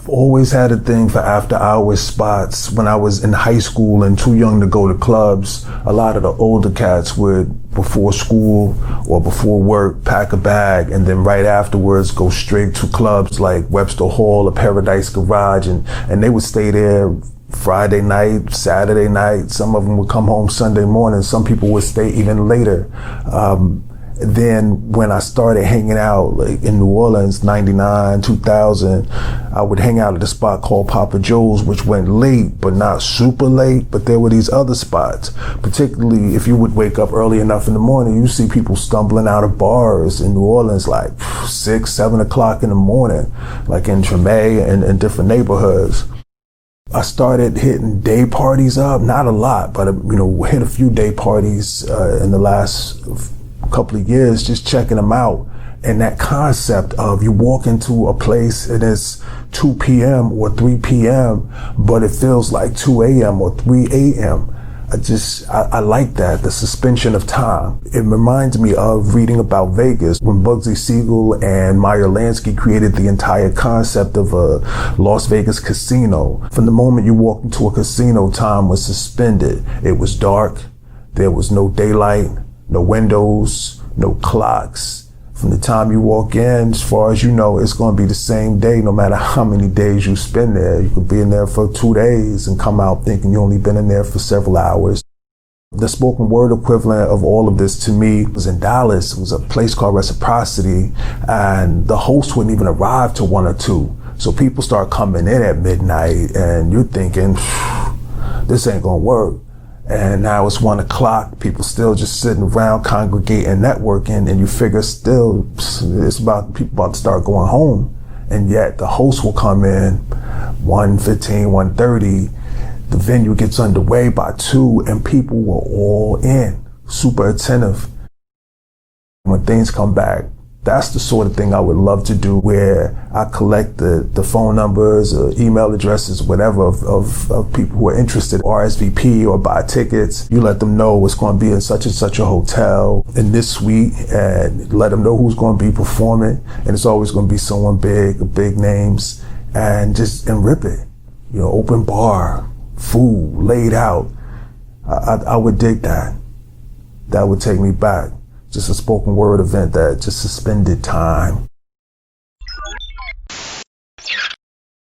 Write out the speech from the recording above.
Always had a thing for after hours spots. When I was in high school and too young to go to clubs, a lot of the older cats would, before school or before work, pack a bag and then right afterwards go straight to clubs like Webster Hall or Paradise Garage, and they would stay there Friday night, Saturday night. Some of them would come home Sunday morning. Some people would stay even later. Then when I started hanging out like in New Orleans, 99, 2000, I would hang out at a spot called Papa Joe's, which went late, but not super late. But there were these other spots, particularly if you would wake up early enough in the morning, you see people stumbling out of bars in New Orleans like 6, 7 o'clock in the morning, like in Treme and different neighborhoods. I started hitting day parties up, not a lot, but hit a few day parties in the last couple of years, just checking them out. And that concept of you walk into a place and it's 2 p.m. or 3 p.m., but it feels like 2 a.m. or 3 a.m. I like that, the suspension of time. It reminds me of reading about Vegas when Bugsy Siegel and Meyer Lansky created the entire concept of a Las Vegas casino. From the moment you walked into a casino, time was suspended. It was dark. There was no daylight, no windows, no clocks. From the time you walk in, as far as you know, it's going to be the same day, no matter how many days you spend there. You could be in there for 2 days and come out thinking you only been in there for several hours. The spoken word equivalent of all of this to me was in Dallas. It was a place called Reciprocity, and the host wouldn't even arrive till 1 or 2. So people start coming in at midnight, and you're thinking, this ain't gonna work. And now it's 1 o'clock, people still just sitting around, congregating, networking, and you figure still it's about people about to start going home. And yet the host will come in 1:15, 1:30, the venue gets underway by 2, and people were all in, super attentive. When things come back, that's the sort of thing I would love to do, where I collect the phone numbers or email addresses, whatever, of people who are interested, RSVP or buy tickets. You let them know it's going to be in such and such a hotel in this suite, and let them know who's going to be performing. And it's always going to be someone big names, and rip it. Open bar, food laid out. I would dig that. That would take me back. Just a spoken word event that just suspended time.